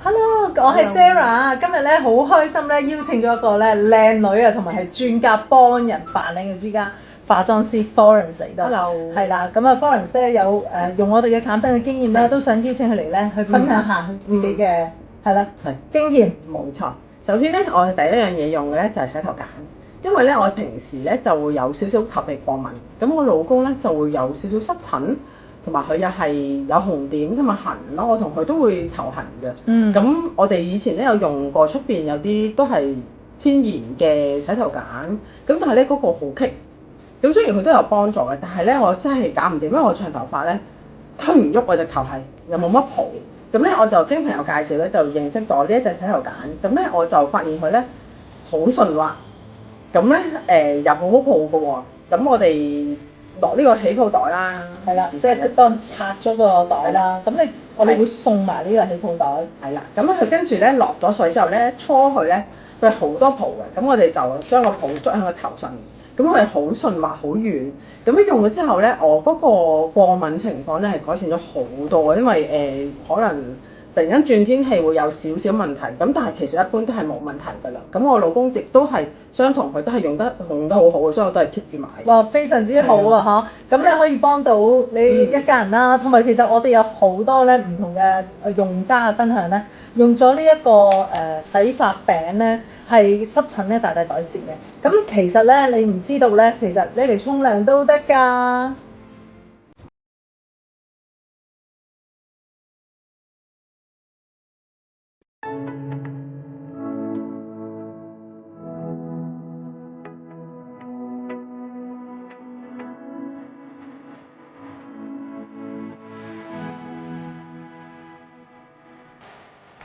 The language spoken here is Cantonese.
Hello，我係 Sarah，今日咧好開心咧邀請咗一個咧靚女啊，同埋係專家幫人扮靚嘅專家化妝師 Florence 嚟到。Hello，係啦，咁啊 Florence 咧有用我哋嘅產品嘅經驗咧，都想邀請佢嚟咧去分享下佢自己嘅係啦經驗。冇錯。首先咧，我第一樣嘢用嘅咧就係洗頭梘，因為咧我平時咧就會有少少頭皮過敏，咁我老公咧就會有少少濕疹，同埋佢又係有紅點同埋痕咯，我同佢都會頭痕嘅。咁我哋以前咧有用過出邊有啲都係天然嘅洗頭梘，咁但係咧嗰個好棘。咁雖然佢都有幫助嘅，但係咧我真係搞唔掂，因為我長頭髮咧推唔喐我隻頭係又冇乜蒲。咁咧我就經朋友介紹咧就認識咗呢一隻洗頭梘，咁咧我就發現佢咧好順滑，咁咧又好好蒲嘅喎。咁我哋落呢個起泡袋啦，係啦，即係當拆咗個袋啦。咁我哋會送埋呢個起泡袋。係啦，咁佢跟住咧落咗水之後咧搓佢咧，佢係好多蒲嘅。咁我哋就將個蒲捽喺個頭上面。咁佢係好順滑、好軟。咁樣用咗之後咧，我嗰個過敏情況咧係改善咗好多，因為可能突然間轉天氣會有少少問題，咁但係其實一般都係冇問題㗎啦。咁我老公亦都係相同，佢都係用得好好嘅，所以我都係 keep 住買。哇，非常之好啊！嚇，咁你可以幫到你一家人啦，同埋其實我哋有好多咧唔同嘅用家嘅分享咧，用咗呢一個洗髮餅咧，係濕疹咧大大改善嘅。咁其實咧你唔知道咧，其實你嚟沖涼都得㗎。